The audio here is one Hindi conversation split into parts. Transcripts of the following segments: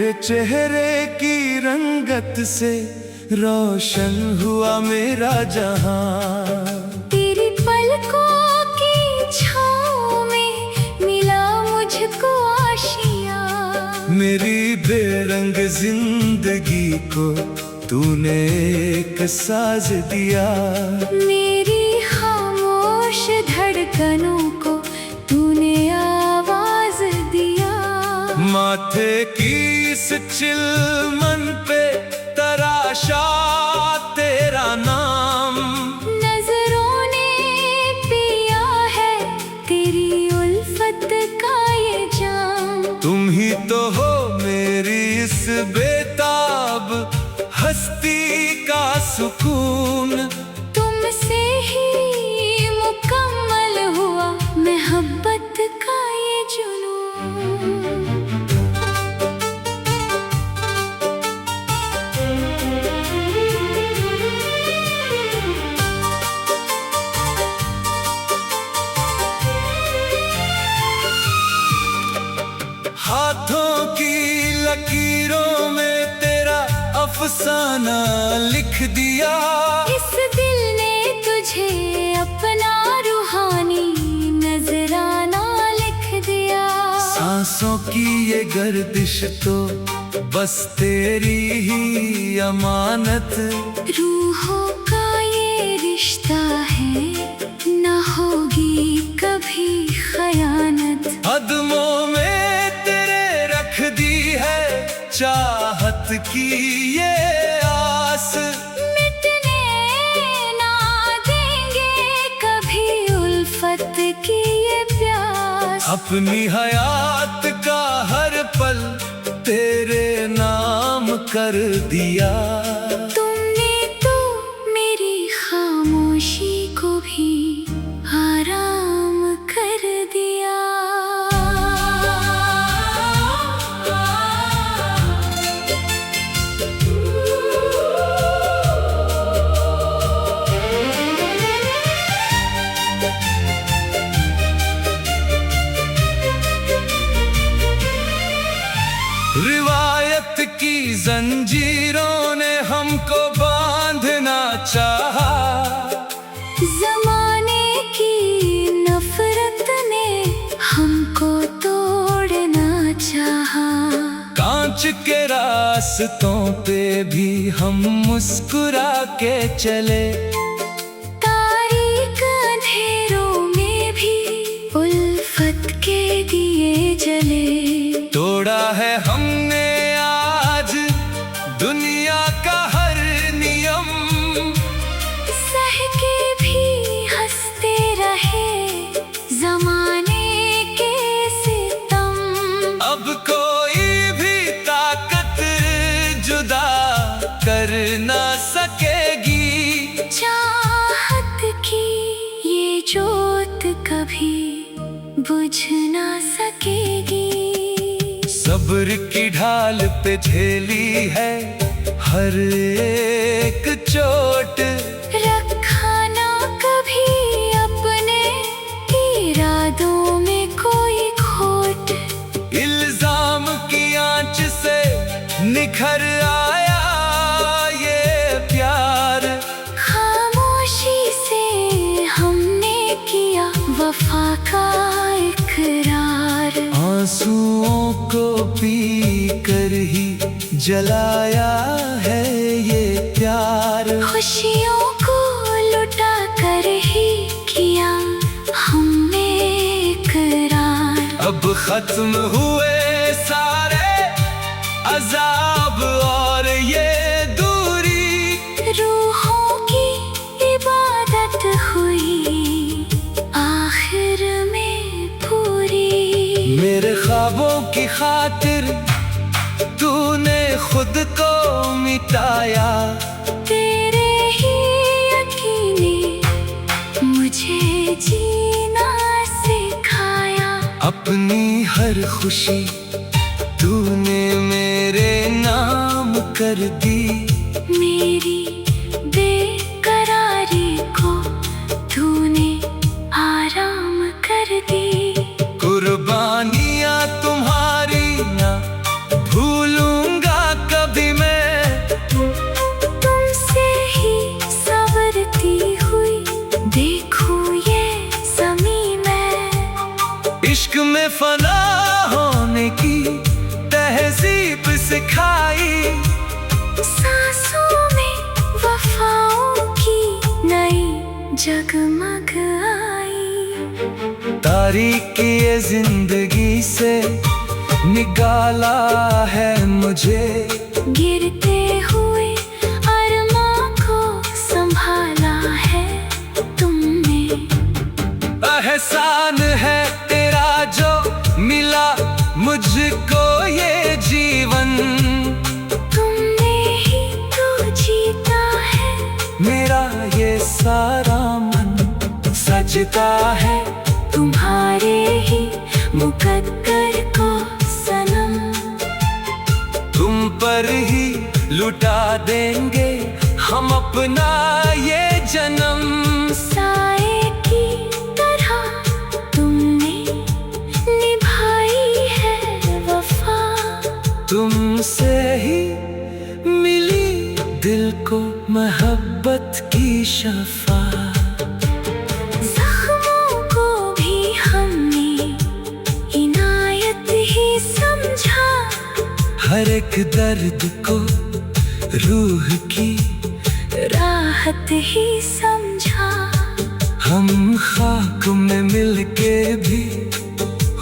तेरे चेहरे की रंगत से रोशन हुआ मेरा जहां। तेरी पलकों की छाँव में मिला मुझको आशिया। मेरी बेरंग जिंदगी को तूने एक साज दिया। मेरी खामोश धड़कनों को तूने आवाज दिया। माथे की इस चिलमन पे तराशा तेरा नाम। नजरों ने पिया है तेरी उल्फत का ये जाम। तुम ही तो हो मेरी इस बेताब हस्ती का सुकून। तुमसे ही मुकम्मल हुआ मोहब्बत का ये जुनून। हाथों की लकीरों में तेरा अफसाना लिख दिया। इस दिल ने तुझे अपना रूहानी नजराना लिख दिया। सांसों की ये गर्दिश तो बस तेरी ही अमानत। रूहों का ये रिश्ता है न होगी कभी खयानत। कदमों में तेरे रख दी है चाहत की ये आस। मिटने ना देंगे कभी उल्फत की ये प्यास। अपनी हयात का हर पल तेरे नाम कर दिया। तुमने तो मेरी खामोशी को भी आराम कर दिया। रिवायत की जंजीरों ने हमको बांधना चाहा। ज़माने की नफरत ने हमको तोड़ना चाहा। कांच के रास्तों पे भी हम मुस्कुरा के चले। तारीक अंधेरों में भी उल्फत के दिए जले। तोड़ा है हमने आज दुनिया का हर नियम। सह के भी हंसते रहे ज़माने के सितम। अब कोई भी ताकत जुदा कर ना सकेगी। चाहत की ये जोत कभी बुझ ना सकेगी। सब्र की ढाल पे झेली है हर एक चोट। रखा ना कभी अपने इरादों में कोई खोट। इल्जाम की आंच से निखर आया ये प्यार। खामोशी से हमने किया वफा का इकरार। आंसुओं को पी कर ही जलाया है ये प्यार। खुशियों को लुटा कर ही किया हमने इकरार। अब खत्म हुए सारे अजाब और ये दूरी। रूहों की इबादत हुई आखिर में पूरी। मेरे ख्वाबों की खातिर तूने खुद को मिटाया। तेरे ही यकीन ने मुझे जीना सिखाया। अपनी हर खुशी तूने मेरे नाम कर दी। मेरी बेकरारी को तूने आराम कर दी। कुर्बानियाँ तुम्हारी ना भूलूं फना होने की तहजीब सिखाई। सांसों में वफाओं की नई जगमग आई। तारीकी ये जिंदगी से निकाला है मुझे, गिरते हुए अरमां को संभाला है तुमने। एहसान है तेरा जो मिला मुझको ये जीवन, तुमने ही तो जीता है मेरा ये सारा मन सजता है तुम्हारे ही मुकद्दर को सनम। तुम पर ही लुटा देंगे हम अपना ये जन्म। साए की तरह तुमने निभाई है वफा, तुमसे ही मिली दिल को मोहब्बत की शफा। जख्मों को भी हमने इनायत ही समझा, हर एक दर्द को रूह की राहत ही समझा। हम खाक में मिलके भी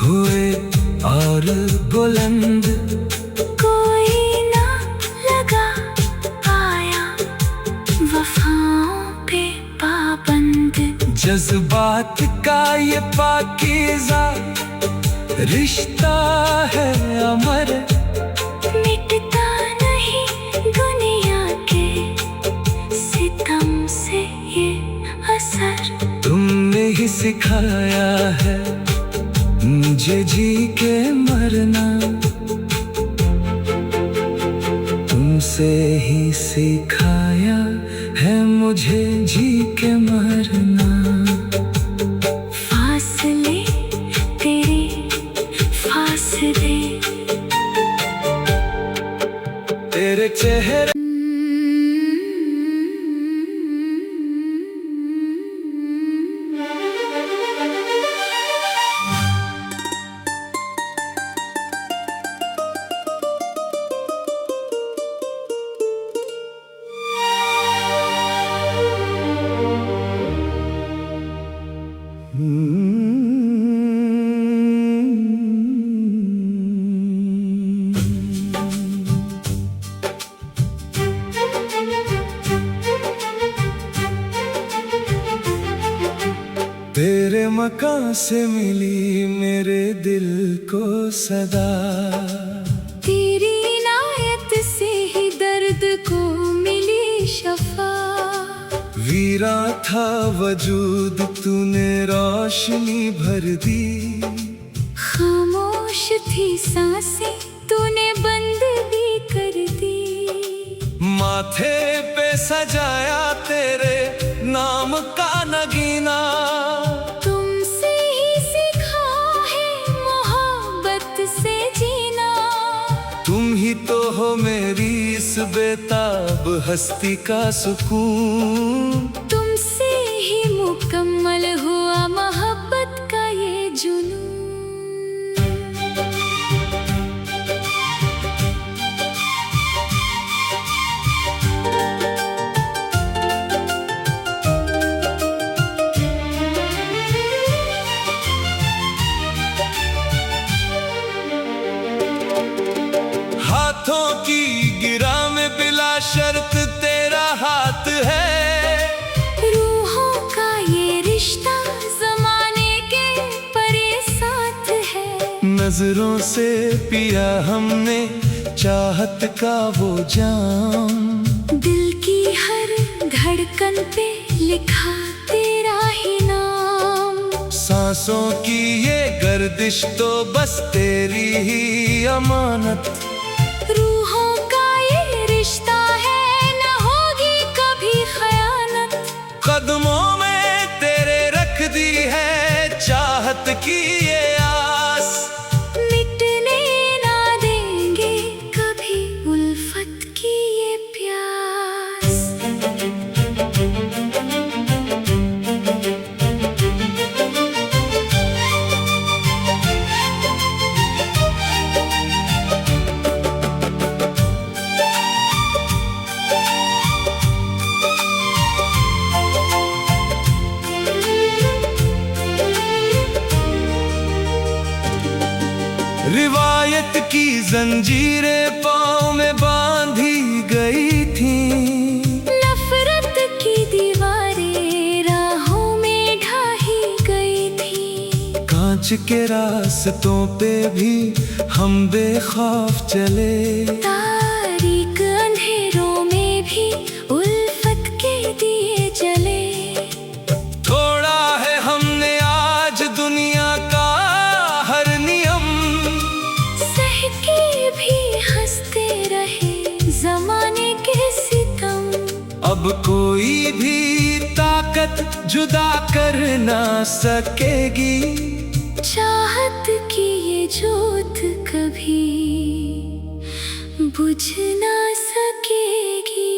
हुए और बुलंद, कोई ना लगा पाया वफाओं पे पाबंद। जज्बात का ये पाकीज़ा रिश्ता है अमर, मिटता नहीं दुनिया के सितम से ये असर। तुमने ही सिखाया है मुझे जी के मरना, तुमसे ही सिखाया है मुझे जी के मरना। फासले तेरे फासले, तेरे चेहरे तेरे मकान से मिली मेरे दिल को सदा, तेरी इनायत से ही दर्द को मिली शफा। वीरा था वजूद तूने रोशनी भर दी, खामोश थी सांसें तूने बंद भी कर दी। माथे पे सजाया तेरे नाम का नगीना, तुमसे ही सीखा है मोहब्बत से जीना। तुम ही तो हो मेरी इस बेताब हस्ती का सुकून। तुमसे ही मुकम्मल हुआ मोहब्बत का ये जुनून। हाथों की गिरा में बिला शर्त तेरा हाथ है, रूहों का ये रिश्ता जमाने के परे साथ है। नजरों से पिया हमने चाहत का वो जाम, दिल की हर धड़कन पे लिखा तेरा ही नाम। सांसों की ये गर्दिश तो बस तेरी ही अमानत। रूहों का ये रिश्ता है न होगी कभी खयानत। कदमों में तेरे रख दी है चाहत की ये आस, मिटने ना देंगे कभी उल्फत की ये प्यास। रिवायत की जंजीरें पाँव में बांधी गई थी, नफरत की दीवारें राहों में ढाही गई थी। कांच के रास्तों पे भी हम बेखौफ चले, तारीक अंधेरों में भी उल्फत के दिए जले। थोड़ा है हमने आज दुनिया का हर नियम, सह के भी हंसते रहे जमाने के सितम। अब कोई भी ताकत जुदा कर ना सकेगी, चाहत की ये जोत कभी बुझ ना सकेगी।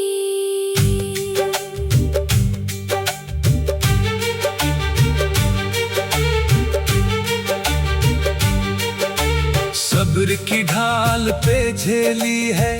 सब्र की ढाल पे झेली है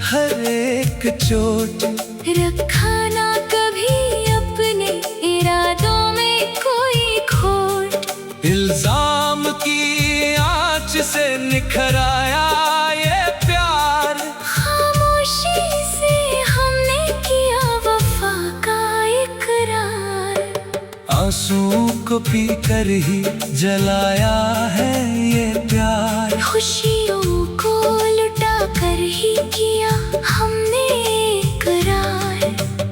हर एक चोट, रखा ना कभी अपने इरादों में कोई खोट। इल्जाम की आँच से निखर आया ये प्यार, खामोशी से हमने किया वफा का इकरार। आंसुओं को पी कर ही जलाया है ये प्यार, खुशियों को लुटा कर ही किया हमने इकरार।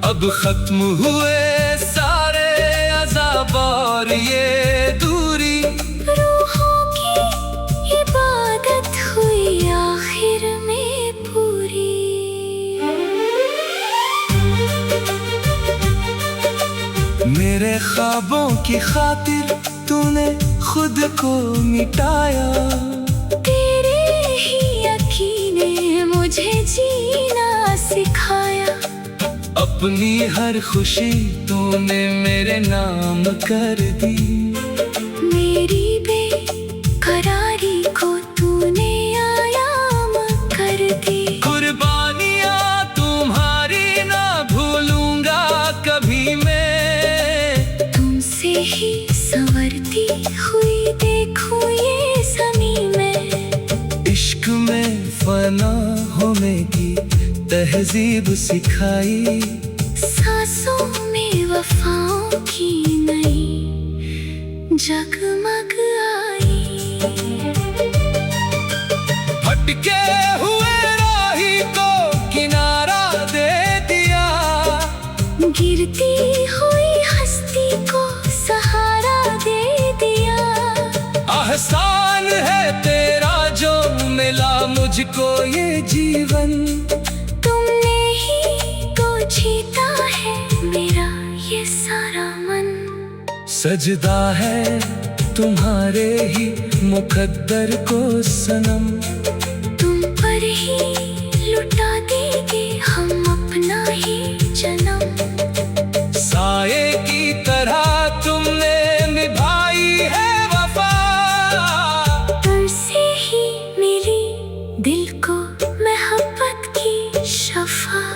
अब खत्म हुए सारे अज़ाब और ये दूरी, रूहों की इबादत हुई आखिर में पूरी। मेरे ख्वाबों की खातिर तूने खुद को मिटाया, तेरे ही यकीन ने मुझे जीना सिखाया। अपनी हर खुशी तूने मेरे नाम कर दी, मेरी बेकरारी को तूने आयाम कर दी। कुर्बानियाँ तुम्हारी ना भूलूंगा कभी मैं, तुमसे ही संवरती हुई देखूं ये ज़मीं में। इश्क में फना होने की तहजीब सिखाई, सांसों में वफाओं की नई जगमग आई। भटके हुए राही को किनारा दे दिया, गिरती हुई हस्ती को सहारा दे दिया। एहसान है तेरा जो मिला मुझको ये जीवन, तुमने ही तो जीता है मेरा ये सारा मन। सजदा है तुम्हारे ही मुकद्दर को सनम, तुम पर ही लुटा देंगे हम अपना ही जन्म। साये की तरह तुमने निभाई है वफा, तुमसे ही मिली दिल को मोहब्बत की शफा।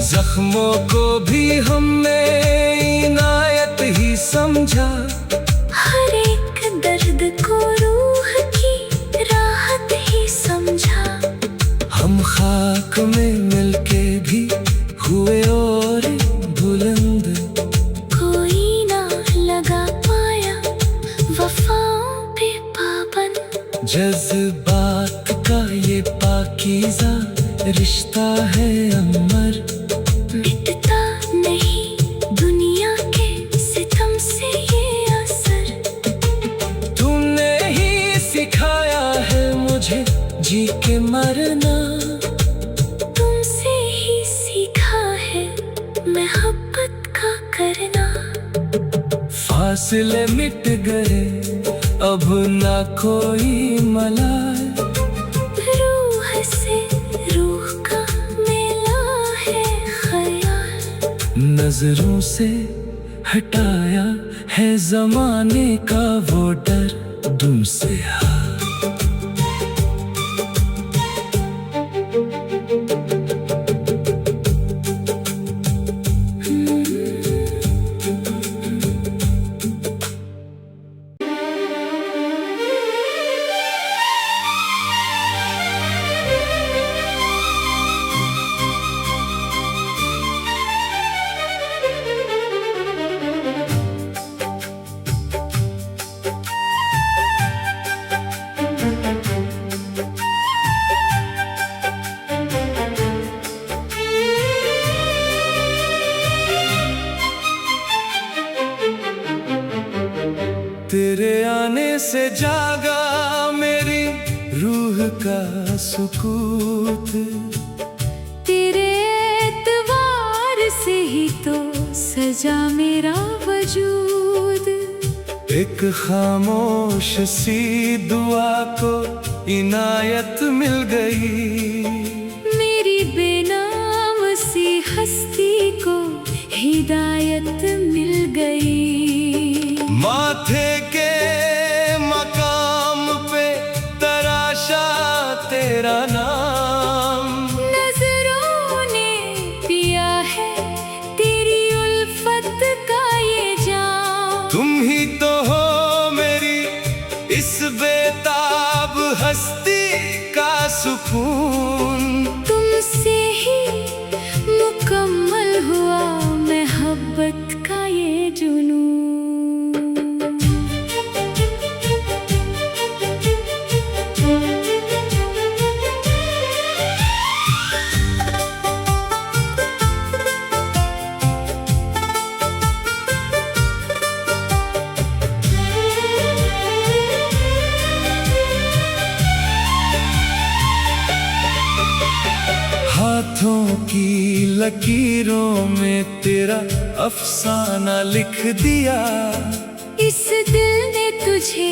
जख्मों को भी हमने इनायत ही समझा, हर एक दर्द को रूह की राहत ही समझा। हम खाक में मिलके भी हुए और बुलंद, कोई ना लगा पाया वफाओं पे पाबंद। जज्बात का ये पाकीज़ा रिश्ता है अमर, मिटता नहीं दुनिया के सितम से ये असर। तुमने ही सिखाया है मुझे जी के मरना, तुमसे ही सीखा है मोहब्बत का करना। फासले मिट गए अब ना कोई मलाल, रूह से रूह का मिला है ख्याल। नजरों से हटाया है जमाने का वो डर, तुमसे से जागा मेरी रूह का सुकूत। तेरे एतबार से ही तो सजा मेरा वजूद। एक खामोश सी दुआ को इनायत मिल गई। मेरी बेनाम सी हस्ती को हिदायत मिल गई। माथे के मकाम पे तराशा तेरा नाम। नजरों ने पिया है तेरी उल्फत का ये जाम। तुम ही तो हो मेरी इस बेताब हस्ती का सुकून। तुमसे ही मुकम्मल हुआ मोहब्बत का ये जुनून। हाथों की लकीरों में तेरा अफसाना लिख दिया। इस दिल ने तुझे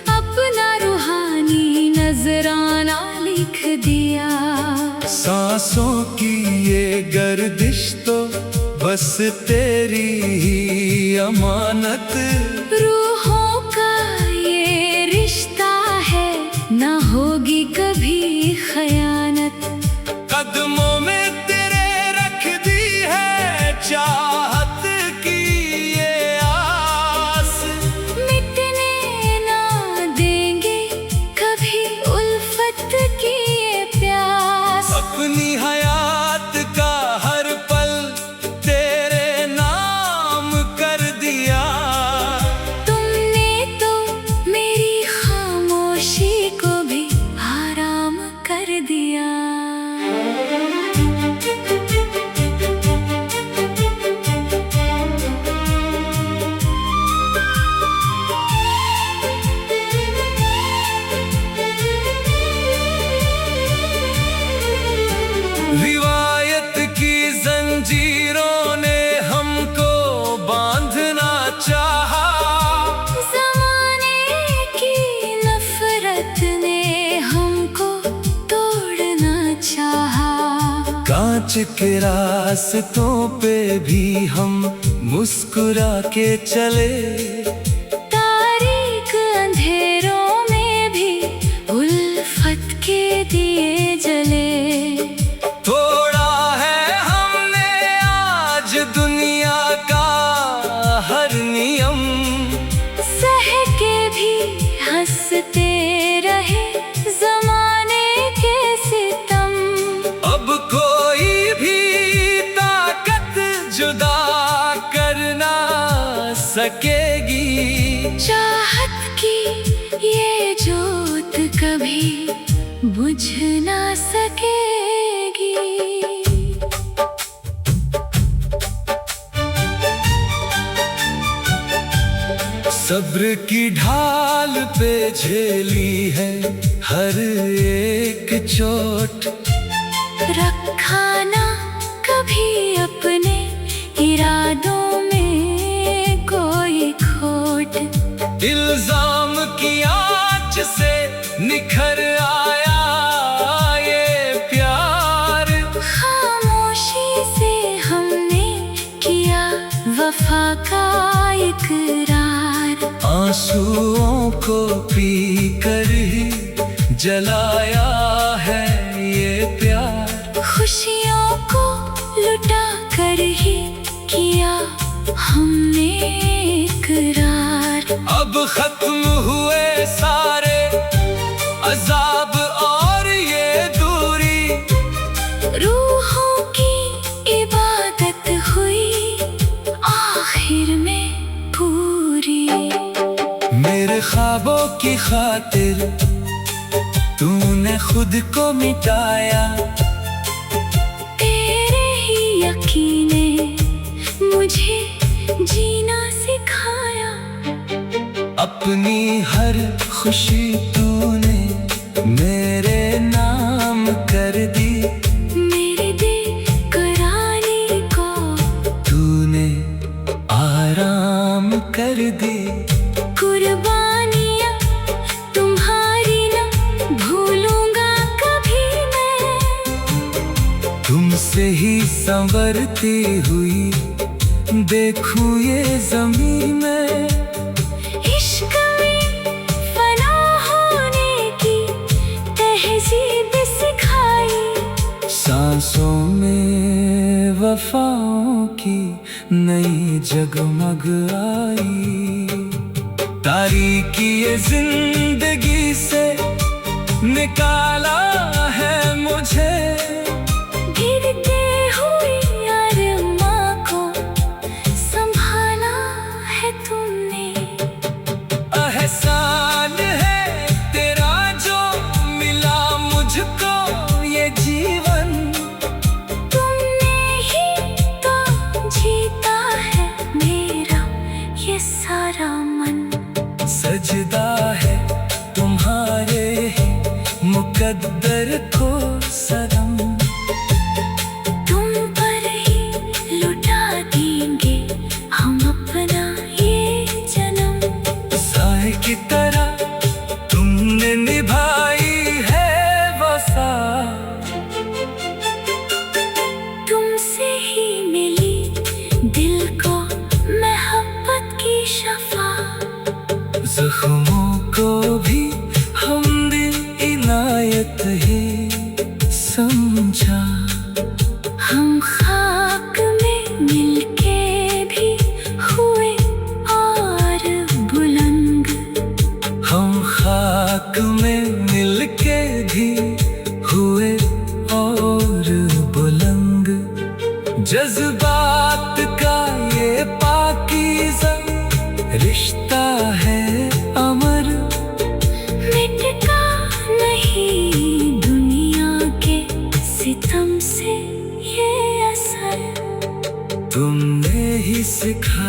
अपना रूहानी नजराना लिख दिया। सांसों की ये गर्दिश तो बस तेरी ही अमानत। रूहों का ये रिश्ता है ना होगी कभी खयानत। कदमों में तेरे रख दी है चाहत की ये आस। मिटने ना देंगे कभी उल्फत की ये प्यास। अपनी हयात का हर पल तेरे नाम कर दिया। तुमने तो मेरी खामोशी को भी आराम कर दिया। रिवायत की जंजीरों ने हमको बांधना चाहा। ज़माने की नफरत ने हमको तोड़ना चाहा। कांच के रास्तों पे भी हम मुस्कुरा के चले। तारीक अंधेरों में भी उल्फत के दिए जले। तोड़ा है हमने आज दुनिया का हर नियम। सह के भी हंसते रहे ज़माने के सितम। अब कोई भी ताकत जुदा कर ना सकेगी। चाहत की ये जोत कभी बुझ ना सकेगी। सब्र की ढाल पे झेली है हर एक चोट। रखा ना कभी अपने इरादों में कोई खोट। इल्जाम की आँच से निखर आया ये प्यार। खामोशी से हमने किया वफा का इकरार। आंसुओं को पी कर ही जलाया है ये प्यार। खुशियों को लुटा कर ही किया हमने इकरार। अब खत्म हुए सारे अजाब और ये दूरी। रूहों की इबादत हुई आखिर में पूरी। मेरे ख्वाबों की खातिर तूने खुद को मिटाया। तेरे ही यकीन ने मुझे जीना सिखाया। अपनी हर खुशी तूने मेरे नाम कर दी, मेरे बेकरारी को तूने आराम कर दी। कुर्बानियाँ तुम्हारी ना भूलूंगा कभी मैं, तुमसे ही संवरती हुई देखूं ये ज़मीं में। इश्क में फना होने की तहजीब सिखाई, सांसों में वफाओं की नई जगमग आई। तारीकी ये जिंदगी से निकाला है मुझे, गिरते हुए अरमां को संभाला है तुमने। एहसान है तेरा जो मिला मुझको ये जीवन, तुमने ही तो जीता है मेरा ये सारा मन। सजदा है तुम्हारे ही मुकद्दर को सनम, तुम पर ही लुटा देंगे हम अपना ये जन्म। साए की तरह तुमने निभाई है वफा, तुमसे ही मिली दिल को मोहब्बत की शफा। जख्मों को भी हमने इनायत ही समझा, हम खाक में मिलके भी हुए और बुलंद, हम खाक में मिलके भी हुए और बुलंद। जज्बात का ये पाकीज़ा रिश्ता है अमर, मिटका नहीं दुनिया के सितम से ये असर। तुमने ही सिखा।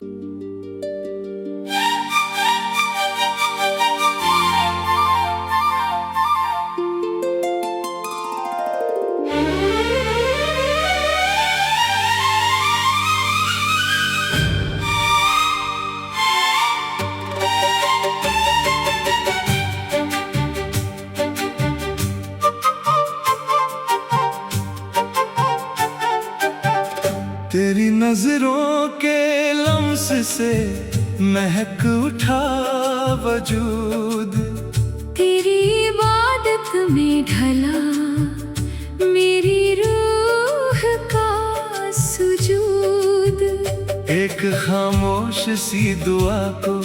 तेरी नजरों के लम्स से महक उठा वजूद, तेरी इबादत में ढला मेरी रूह का सुजूद। एक खामोश सी दुआ को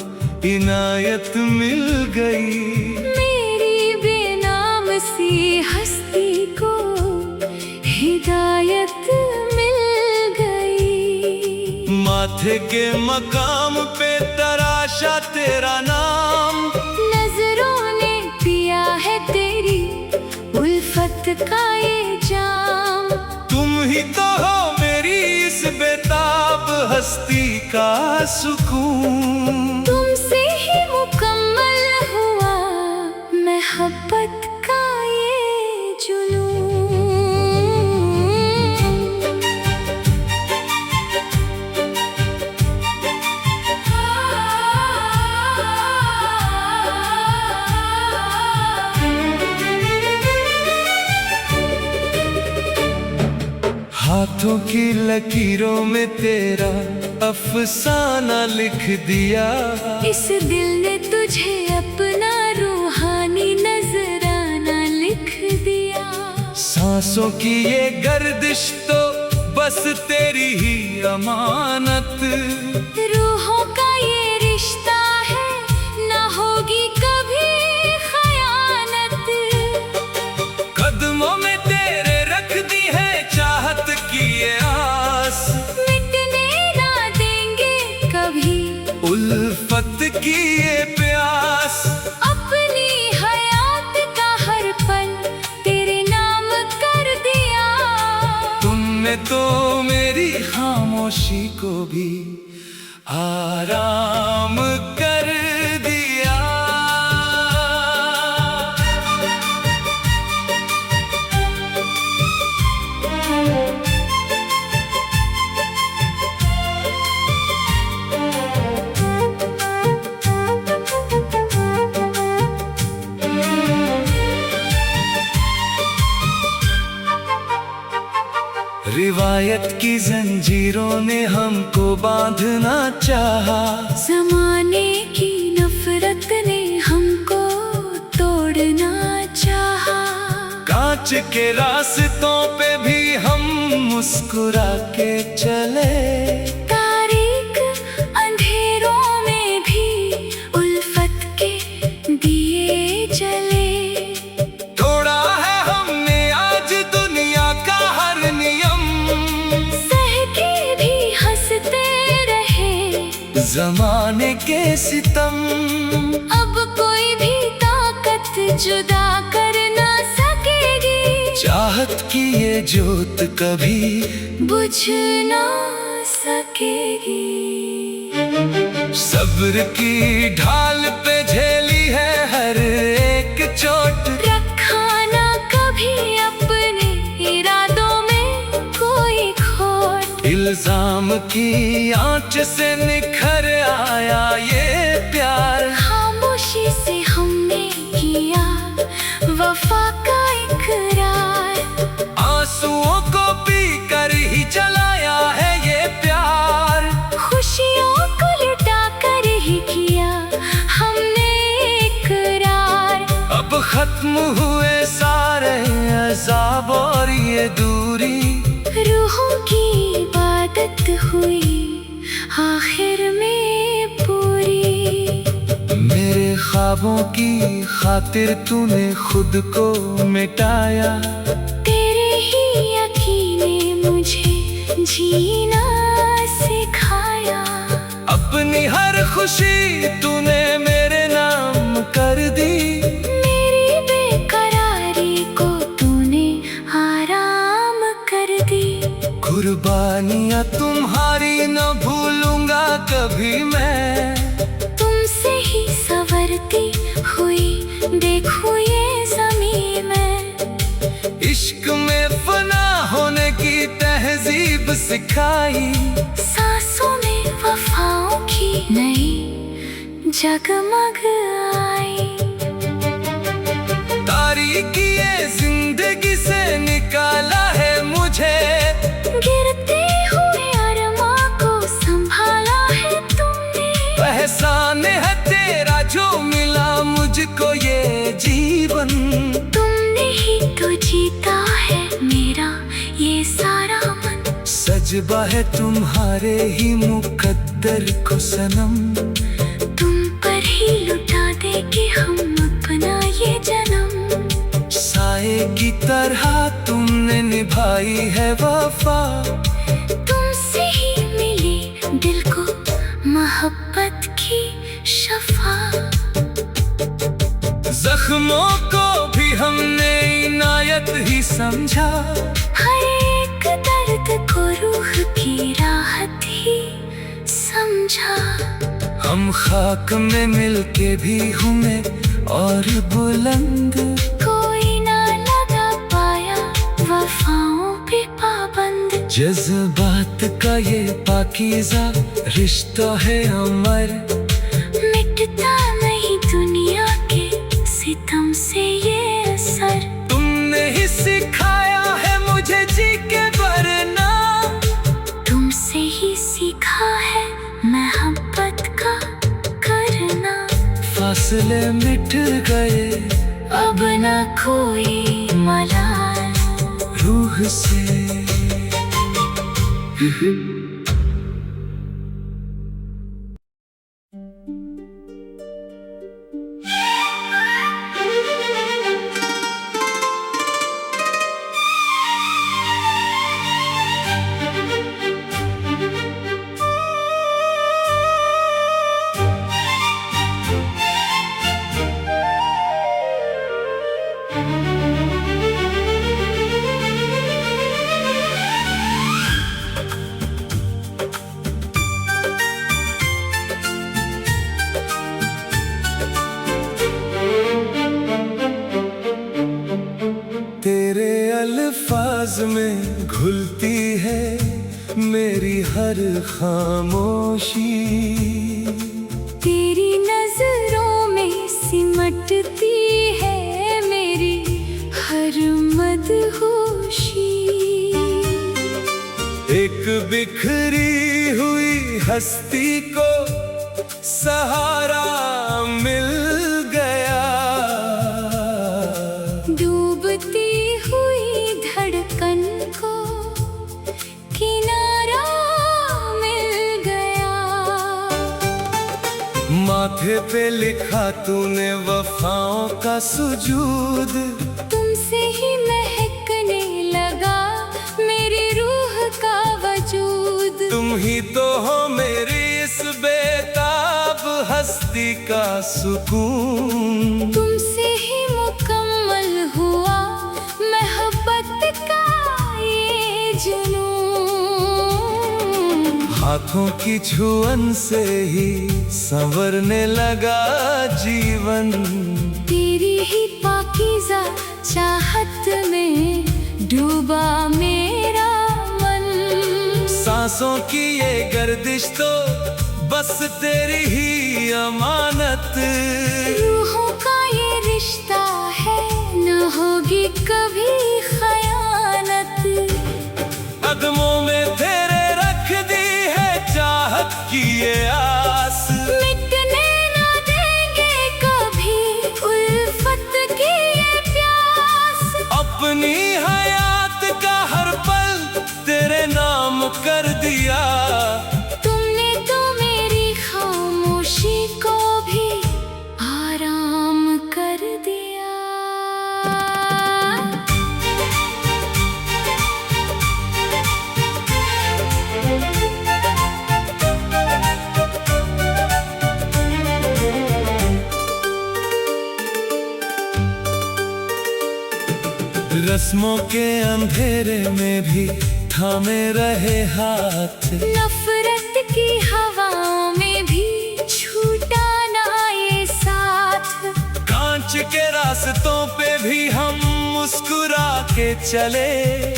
इनायत मिल गई, मेरी बेनाम सी हस्ती को हिदायत मिल गई। माथे के मकाम पे तराशा तेरा नाम, नजरों ने पिया है तेरी उल्फत का ये जाम। तुम ही तो हो मेरी इस बेताब हस्ती का सुकून। तुमसे ही मुकम्मल हुआ मोहब्बत का ये जुनून। हाथों की लकीरों में तेरा अफसाना लिख दिया, इस दिल ने तुझे अपना रूहानी नजराना लिख दिया। सांसों की ये गर्दिश तो बस तेरी ही अमानत, रूहों का ये रिश्ता है ना होगी कभी खयानत। कदमों में तेरे रख दी है चाहत की ये आस, मिटने ना देंगे कभी उल्फत की ये प्यास। अपनी हयात का हर पल तेरे नाम कर दिया। तुमने तो मेरी खामोशी को भी आराम कर दिया। रिवायत की जंजीरों ने हमको बांधना चाहा, जमाने की नफरत ने हमको तोड़ना चाहा। कांच के रास्तों पे भी हम मुस्कुरा के चले, तारीक अंधेरों में भी उल्फत के दिए जले। तोड़ा है हमने आज दुनिया का हर नियम, सह के भी हंसते रहे जमाने के सितम। अब कोई भी ताकत जुदा कर ना सकेगी, चाहत की ये जोत कभी बुझ ना सकेगी। सब्र की ढाल पे झेली है हर एक चोट, रखा ना कभी अपने इरादों में कोई खोट। इल्जाम की आंच से निखर आया ये प्यार, खामोशी से हमने किया वफा का इकरार। आंसुओं को पी कर ही जलाया है ये प्यार, खुशियों को लुटा कर ही किया हमने इकरार। अब खत्म हुए सारे अज़ाब और ये दूरी, रूहों की इबादत हुई आखिर में पूरी। मेरे ख्वाबों की खातिर तूने खुद को मिटाया, तेरे ही यकीन ने मुझे जीना सिखाया। अपनी हर खुशी तूने मेरे नाम कर दी, मेरी बेकरारी को तूने आराम कर दी। कुर्बानियाँ तुम्हारी न भूलूंगा कभी मैं, तुमसे ही संवरती हुई देखूं ये ज़मीं में। इश्क में फना होने की तहजीब सिखाई, सांसों में वफाओं की नई जगमग आई। तारीकी ये जिंदगी से निकाला है मुझे, गिरते हुए अरमां को संभाला है तुमने। एहसान है तेरा जो मिला मुझको ये जीवन, तुमने ही तो जीता है मेरा ये सारा मन। सजबा है तुम्हारे ही मुकद्दर को सनम, तुम पर ही लुटा देंगे हम अपना ये जन्म। साए की तरह तुमने निभाई है वफा, तुमसे ही मिली दिल को मोहब्बत की शफा। जख्मों को भी हमने इनायत ही समझा, हर एक दर्द को रूह की राहत ही समझा। हम खाक में मिलके भी हुए और बुलंद, कोई ना लगा पाया वफाओं पे पाबंद। जज्बात का ये पाकीज़ा रिश्ता है अमर, मिटता नहीं दुनिया के सितम से ये असर। तुमने ही सिखाया है मुझे जी के वरना, तुमसे ही सीखा है मोहब्बत का करना। फासले मिट गए अब न कोई मलाल रूह से। तेरे अल्फाज में घुलती है मेरी हर खामोशी, तेरी नजरों में सिमटती है मेरी हर मदहोशी। एक बिखरी हुई हस्ती को सहारा मिल गया। डूबती हुई धड़कन को किनारा मिल गया। माथे पे लिखा तूने वफाओं का सुजूद, तुमसे ही महकने लगा मेरी रूह का वजूद। तुम ही तो हो मेरी इस बेताब हस्ती का सुकून। तुमसे ही मुकम्मल हुआ मोहब्बत का ये जुनून। हाथों की छुअन से ही संवरने लगा जीवन। तेरी ही पाकीज़ा चाहत में डूबा मेरा मन। सांसों की ये गर्दिश तो बस तेरी ही अमानत। रूहों का ये रिश्ता है, न होगी कभी खयानत। कदमों में तेरे रख दी है चाहत की ये आस। मिटने ना देंगे कभी उल्फत की ये प्यास। अपनी हयात का हर पल तेरे नाम कर दिया। तुमने तो मेरी खामोशी को भी आराम कर दिया। रस्मों के अंधेरे में भी थामे रहे हाथ। नफरत की हवाओं में भी छूटा ना ये साथ। कांच के रास्तों पे भी हम मुस्कुरा के चले।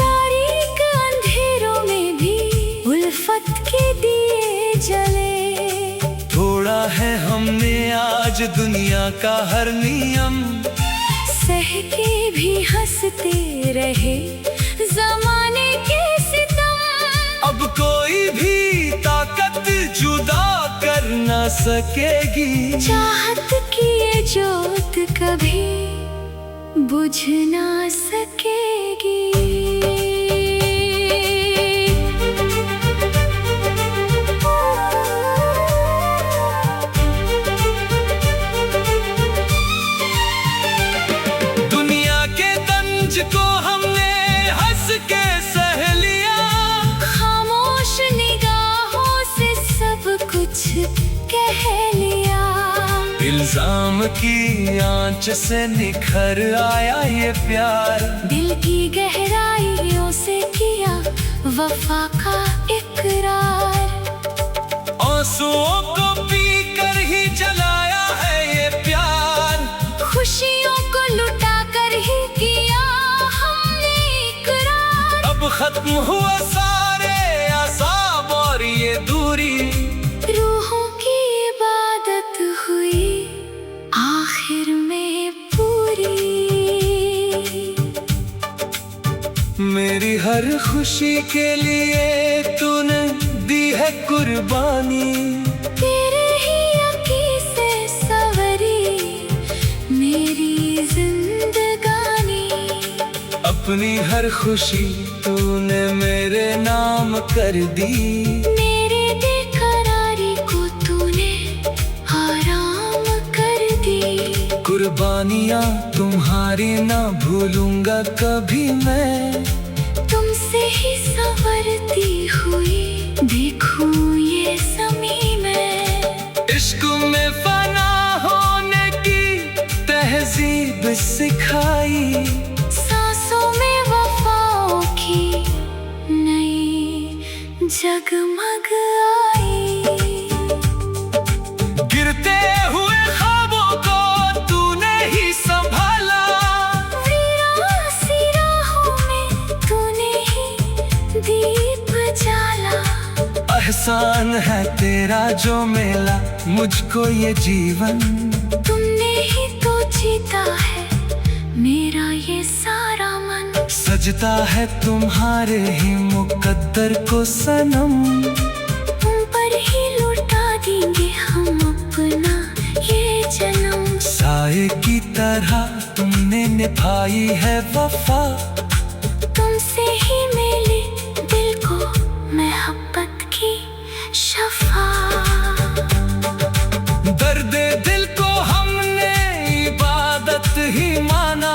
तारीक अंधेरों में भी उल्फत के दिए जले। तोड़ा है हमने आज दुनिया का हर नियम। सह के भी हंसते रहे ज़माने के सितम। अब कोई भी ताकत जुदा कर न सकेगी। चाहत की ये जोत कभी बुझ ना सकेगी। दुनिया के तंज को हमने हंस के सह लिया। खामोश निगाहों से सब कुछ कह लिया। इल्जाम की आंच से निखर आया ये प्यार। दिल की गहराइयों से किया वफा का इकरार। आंसुओं को पी कर ही जलाया है ये प्यार। खुशियों को लुटा कर ही किया हमने इकरार। अब खत्म हुआ सारे अज़ाब और ये दूरी। रूहों की इबादत हुई आखिर में पूरी। मेरी हर खुशी के लिए तूने दी है कुर्बानी। तेरे ही अकी से सवरी मेरी जिंदगानी। अपनी हर खुशी तूने मेरे नाम कर दी। मेरे बेकरारी को तूने आराम कर दी। कुर्बानियाँ तुम्हारी ना भूलूंगा कभी मैं। तुमसे ही संवरती हुई देखूं ये ज़मीं में। इश्क में फना होने की तहजीब सिखाई। सांसों में वफाओं की नई जगमग आई। गिरते हुए ख्वाबों को तूने ही संभाला। वीरान सी राहों में तूने ही दीप जाला। एहसान है तेरा जो मिला मुझको ये जीवन। तुमने ही तो जीता है मेरा ये सारा मन। सजता है तुम्हारे ही मुकद्दर को सनम। तुम पर ही लुटा देंगे हम अपना ये जन्म। साए की तरह तुमने निभाई है वफा, तुमसे ही मिली दिल को मोहब्बत की शफा। दर्द दिल को हमने इबादत ही माना,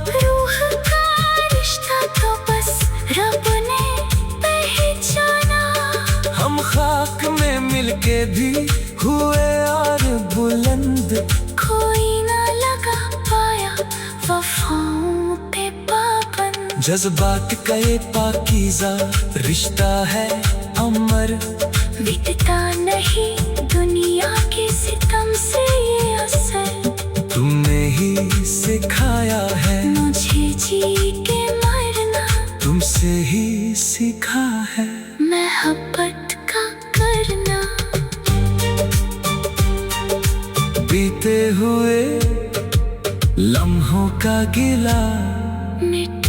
रूह का रिश्ता तो बस रब ने पहचाना। हम खाक में मिलके भी हुए और बुलंद, कोई ना लगा पाया वफाओं पे पाबंद। जज्बात का ये पाकीज़ा रिश्ता है अमर, बीतता नहीं दुनिया के सितम से ये असर। तुमने ही सिखाया है मुझे जी के मरना, तुमसे ही सीखा है मोहब्बत का करना। बीते हुए लम्हों का गिला मिट